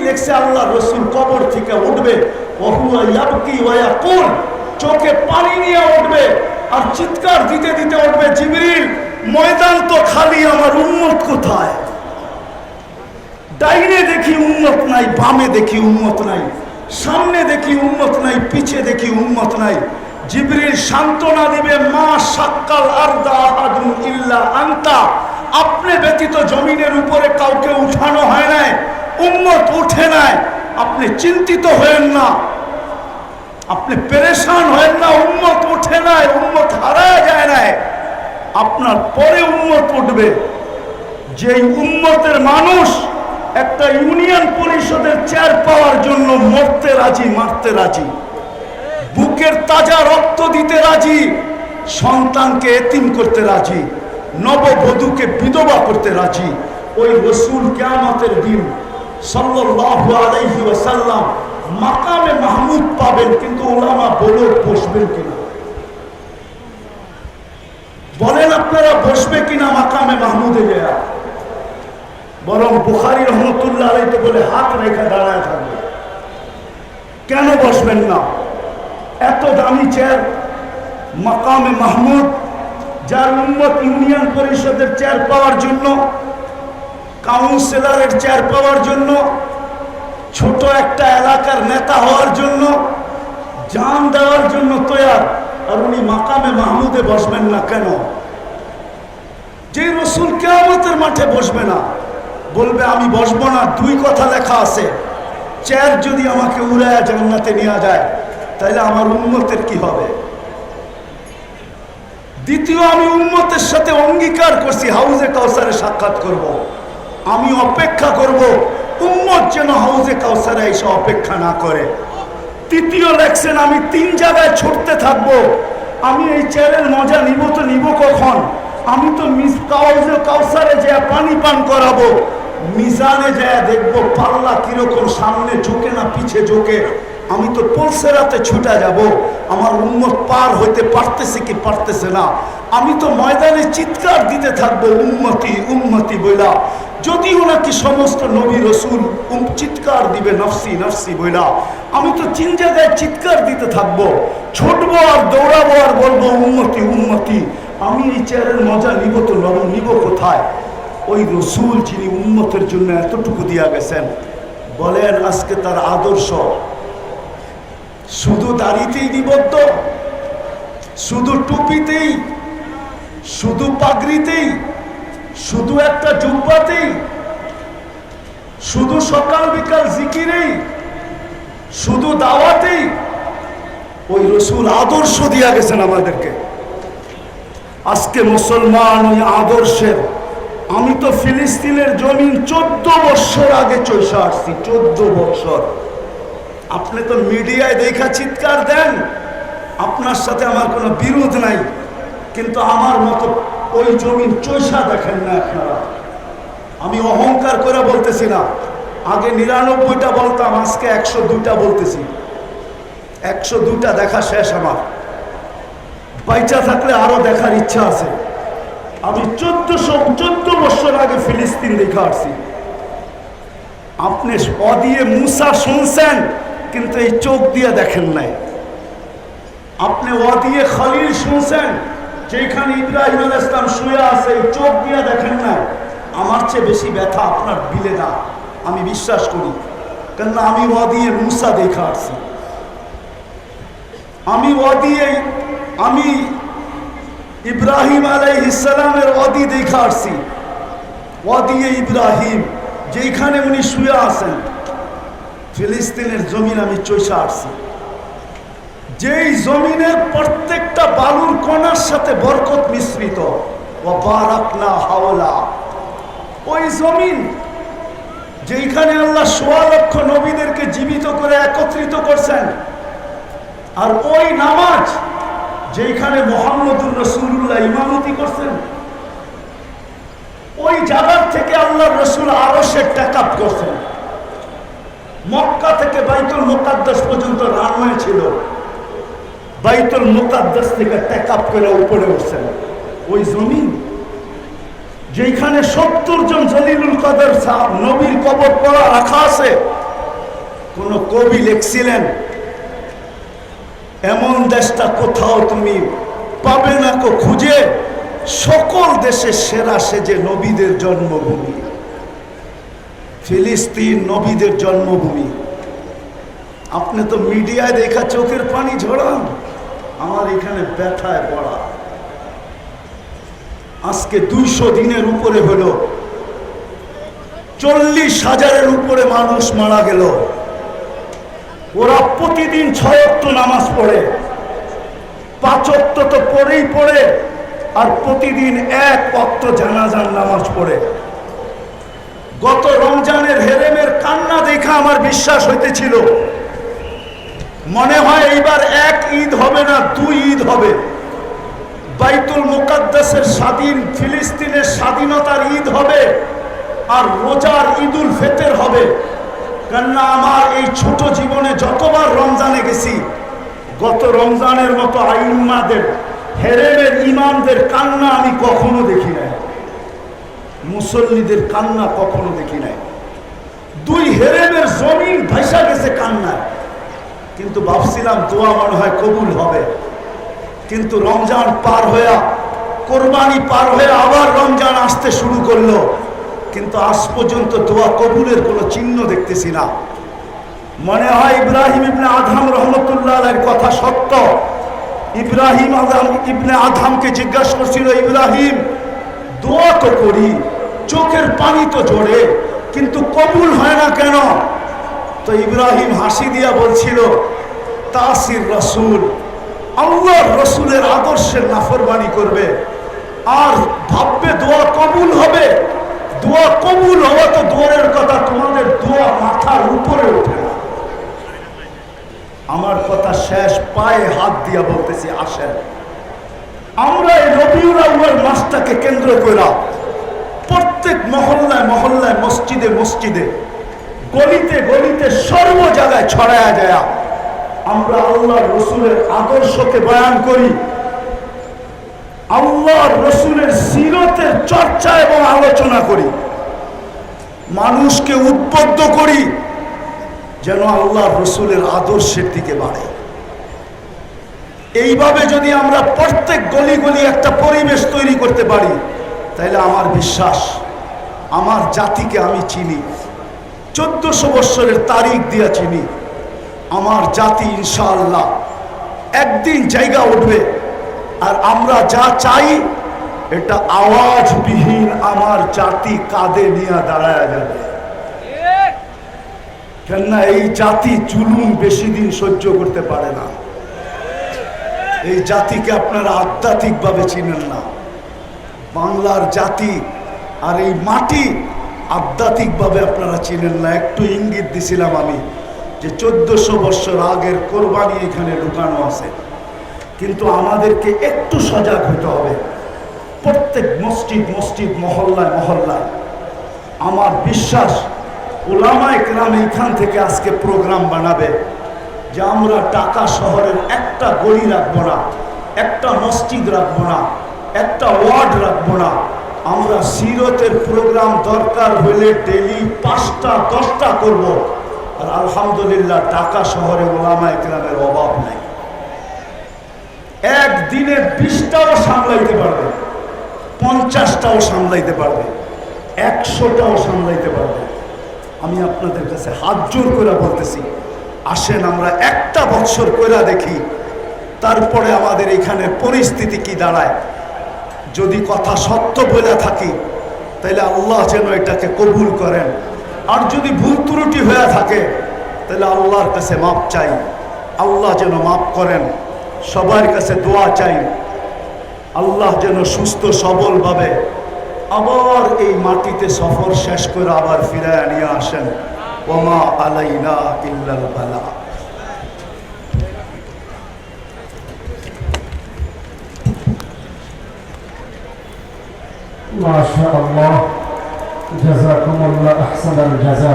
লেখছে আল্লাহ রসুল কবর থেকে উঠবে, ওহুয়া ইয়াবকি ওয়া ইয়াকুল, চোখে পানি নিয়ে উঠবে আর চিৎকার দিতে দিতে উঠবে, জিবরিল ময়দান তো খালি, আমার উম্মত কোথায়? ডাইনে দেখি উম্মত নাই, বামে দেখি উম্মত নাই, সামনে দেখি উম্মত নাই, পিছে দেখি উম্মত নাই। জিবরিল সান্ত্বনা দিবে, মা শাক্কাল আরদা আহাদুন ইল্লা আনতা, আপনি ব্যতীত জমিনের উপরে কাউকে উঠানো হয় নাই, উম্মত উঠে নাই, আপনি চিন্তিত হয়েন না, আপনি পেরেশান হয়েন না, উম্মত উঠে নাই, উম্মত হারায় যায় নাই, আপনার পরে উম্মত উঠবে। যেই উম্মতের মানুষ একটা ইউনিয়ন পরিষদের চেয়ার পাওয়ার জন্য মরতে রাজি, মারতে রাজি, বুকের তাজা রক্ত দিতে রাজি, সন্তানকে এতিম করতে রাজি, নববধূকে বিধবা করতে রাজি, ওই রাসূল কিয়ামতের দিন সাল্লাল্লাহু আলাইহি ওয়াসাল্লাম মাকামে মাহমুদ পাবেন। কিন্তু উলামা বলে বসবেন কিনা? বলেন আপনারা বসবে কিনা মাকামে মাহমুদে গিয়া? বরং বুখারী রহমতুল্লাহ আলাইহি তো বলে হাত রেখে দাঁড়ায় থাকবে। কেন বসবেন না? এত দামি চেয়ার, মাকামে মাহমুদ, যার উম্মত ইউনিয়ন পরিষদের চেয়ার পাওয়ার জন্য, কাউন্সিলরের চেয়ার পাওয়ার জন্য, ছোট একটা এলাকার নেতা হওয়ার জন্য, জান দেওয়ার জন্য তৈয়ার, আর উনি মাকামে মাহমুদে বসবেন না কেন? যে রাসূল কিয়ামতের মাঠে বসবে না, বলবে আমি বসবো না, দুই কথা লেখা আছে, চেয়ার যদি আমাকে উড়ায়া জান্নাতে নিয়ে যায় তাহলে আমার উম্মতের কি হবে? দ্বিতীয়, আমি উম্মতের সাথে অঙ্গীকার করছি হাউজে কাউসারে সাক্ষাৎ করব, আমি অপেক্ষা করব, উম্মত যেন হাউজে কাউসারে এসে অপেক্ষা না করে। তৃতীয় লেখছেন, আমি 3 জায়গায় ছুটতে থাকবো, আমি এই চেয়ারের মজা নিব তো নিব কখন? আমি তো হাউজে কাউসারে যে পানি পান করাবো, মিজানে যায় দেখবো পাল্লা কিরকম, সামনে ঝুঁকে না পিছে ঝুঁকে, আমি তো পলসেরাতে ছুটে যাব, আমার উম্মত পার হইতে পারতেছে কি পারতেছে না, আমি তো ময়দানে চিৎকার দিতে থাকবো উম্মতি উম্মতি বইলা, যদি ওনাকে সমস্ত নবী রসুল চিৎকার দিবে নফসি নফসি বইলা, আমি তো 3 জায়গায় চিৎকার দিতে থাকবো, ছুটবো আর দৌড়াবো আর বলবো উম্মতি উম্মতি। আমি এই চেয়ারের মজা নিব তো নিব কোথায়? ওই রসুল যিনি উম্মতের জন্য এতটুকু দিয়া গেছেন, বলেন আজকে তার আদর্শ শুধু দাড়িতেই নিবদ্ধ, শুধু টুপিতেই, শুধু পাগড়িতেই, শুধু একটা জুব্বাতেই, শুধু সকাল বিকাল জিকিরেই, শুধু দাওয়াতেই? ওই রসুল আদর্শ দিয়া গেছেন আমাদেরকে। আজকে মুসলমান ওই আদর্শের, আমি তো ফিলিস্তিনের জমিন 14 বছর আগে চৈশা আসছি, 14 বছর। আপনি তো মিডিয়ায় দেখা চিৎকার দেন, আপনার সাথে আমার কোনো বিরোধ নাই, কিন্তু আমার মতো ওই জমিন চৈশা দেখেন না আপনারা। আমি অহংকার করে বলতেছি না, আগে 99টা বলতাম, আজকে 102টা বলতেছি। 102টা দেখা শেষ আমার, বাইচা থাকলে আরো দেখার ইচ্ছা আছে। আমি 14 বছর আগে ফিলিস্তিন দেখা আসছি। আপনি অদিয়ে মুসা শুনছেন, কিন্তু এই চোখ দিয়ে দেখেন নাই। আপনি অদিয়ে খলিল শুনছেন, যেখানে ইব্রাহিম আলাইহিস সালাম শুয়ে আছে, এই চোখ দিয়ে দেখেন না। আমার চেয়ে বেশি ব্যথা আপনার দিলে না, আমি বিশ্বাস করি, কেননা আমি অদিয়ে মুসা দেখা আসছি। আমি ইব্রাহিম আলাইহিস সালামের ওয়াদি দেখা আসছি, ওয়াদিয়ে ইব্রাহিম, যেখানে উনি শুয়ে আছেন। ফিলিস্তিনের জমিন আমি চৈশা আসছি, যেই জমিনের প্রত্যেকটা বালুর কণার সাথে বরকত মিশ্রিত। ওয়া বারাকনা হাওলা, ওই জমিন যেখানে আল্লাহ ১৬ লক্ষ নবীদেরকে জীবিত করে একত্রিত করছেন, আর ওই নামাজ যেখানে মুহাম্মদুর রাসূলুল্লাহ ইমামতি করছেন, ওই জায়গার থেকে আল্লাহর রাসূল আরশের টেকআপ করছেন। মক্কা থেকে বাইতুল মুকাদ্দাস পর্যন্ত রানওয়ে ছিল, বাইতুল মুকাদ্দাস থেকে টেকআপ করে উপরে উঠছেন। ওই জমিন যেখানে 70 জন জলিলুল কদর সাহেব নবীর কবর পড়া রাখা আছে, কোন কবি লিখছিলেন, এমন দেশটা কোথাও তুমি পাবে না কো খুঁজে, সকল দেশের সেরা সেজে নবীদের জন্মভূমি। ফিলিস্তিন নবীদের জন্মভূমি। আপনি তো মিডিয়ায় দেখা চোখের পানি ঝরান, আমার এখানে ব্যথায় পড়া। আজকে 200 দিনের উপরে হলো, 40,000-এর উপরে মানুষ মারা গেল। ওরা প্রতিদিন 6 ওয়াক্ত নামাজ পড়ে, 5 ওয়াক্ত তো পড়েই পড়ে, আর প্রতিদিন 1 ওয়াক্ত জানাজার নামাজ পড়ে। গত রমজানের হেরেমের কান্না দেখা আমার বিশ্বাস হইতেছিল, মনে হয় এইবার 1 ঈদ হবে না, 2 ঈদ হবে। বাইতুল মুকাদ্দাসের স্বাধীন, ফিলিস্তিনের স্বাধীনতার ঈদ হবে, আর রোজার ঈদুল ফিতর হবে। কেননা আমার এই ছোট জীবনে যতবার রমজানে গেছি, গত রমজানের মতো আইম্মাদের, হেরেমের ইমামদের কান্না আমি কখনো দেখি নাই, মুসল্লিদের কান্না কখনো দেখি নাই। 2 হেরেমের জমিন ভাইসা গেছে কান্নায়। কিন্তু ভাবছিলাম দোয়া মনে হয় কবুল হবে। কিন্তু রমজান পার হয়ে, কোরবানি পার হয়ে আবার রমজান আসতে শুরু করলো, কিন্তু আজ পর্যন্ত দোয়া কবুলের কোনো চিহ্ন দেখতেছি না। মনে হয় ইব্রাহিম ইবনে আদম রহমতুল্লাহ আলাইহির কথা সত্য। ইব্রাহিম ইবনে আদমকে জিজ্ঞাসা করছিল, ইব্রাহিম দোয়া তো করি, চোখের পানি তো ঝরে, কিন্তু কবুল হয় না কেন? তো ইব্রাহিম হাসি দিয়া বলছিল, তাসির রাসূল, আল্লাহর রসুলের আদর্শের নাফরমানি করবে আর ভাববে দোয়া কবুল হবে। দোয়া কবুল হওয়া তো দূরের কথা, তোমাদের দোয়া মাথার উপরে ওঠে না। আমার কথা শেষ, পায়ে হাত দিয়া বলতেছি, আসেন আমরা এই রবিউল আউয়াল মাসটাকে কেন্দ্র করে প্রত্যেক মহল্লায় মহল্লায়, মসজিদে মসজিদে, গলিতে গলিতে, সর্ব জায়গায় ছড়ায়া যায় আমরা আল্লাহর রসুলের আদর্শকে বয়ান করি, আল্লাহর রসুলের সিরতের চর্চা এবং আলোচনা করি, মানুষকে উদ্বুদ্ধ করি যেন আল্লাহর রসুলের আদর্শের দিকে বাড়ে। এইভাবে যদি আমরা প্রত্যেক গলি গলি একটা পরিবেশ তৈরি করতে পারি, তাহলে আমার বিশ্বাস, আমার জাতিকে আমি চিনি, 1400 বৎসরের তারিখ দিয়া চিনি। আমার জাতি ইনশাআল্লাহ একদিন জায়গা উঠবে, আর আমরা যা চাই এটা আওয়াজবিহীন আমার জাতি কাঁধে নিয়ে দাঁড়ায় যাবে। কেননা এই জাতি জুলুম বেশি দিন সহ্য করতে পারে না। এই জাতিকে আপনারা আধ্যাত্মিকভাবে চিনেন না। বাংলার জাতি আর এই মাটি আধ্যাত্মিকভাবে আপনারা চিনেন না। একটু ইঙ্গিত দিছিলাম আমি যে 1400 বৎসর আগের কোরবানি এখানে লুকানো আছে, কিন্তু আমাদেরকে একটু সজাগ হতে হবে। প্রত্যেক মসজিদ মসজিদ, মহল্লায় মহল্লায় আমার বিশ্বাস উলামায়ে কেরাম এইখান থেকে আজকে প্রোগ্রাম বানাবে যে আমরা ঢাকা শহরের একটা গলি রাখবো না, একটা মসজিদ রাখবো না, একটা ওয়ার্ড রাখবো না। আমরা সিরতের প্রোগ্রাম দরকার হলে ডেলি 5টা 10টা করব। আর আলহামদুলিল্লাহ ঢাকা শহরে উলামায়ে কেরামের অভাব নাই। একদিনে 20টাও সামলাইতে পারবে, 50টাও সামলাইতে পারবে, 100টাও সামলাইতে পারবে। আমি আপনাদের কাছে হাত জোর করে বলতেছি, আসেন আমরা একটা বছর কইরা দেখি, তারপরে আমাদের এখানে পরিস্থিতি কি দাঁড়ায়। যদি কথা সত্য বলে থাকি তাহলে আল্লাহ যেন এটাকে কবুল করেন, আর যদি ভুল ত্রুটি হয়ে থাকে তাহলে আল্লাহর কাছে মাপ চাই, আল্লাহ যেন মাপ করেন। সবার কাছে দোয়া চাই, আল্লাহ যেন সুস্থ সবলভাবে আবার এই মাটিতে সফর শেষ করে আবার ফিরায় নিয়ে আসেন। ওমা আলাইনা ইল্লাল বালা। মাশাআল্লাহ, জাযাকুমুল্লাহ আহসানাল জাযা।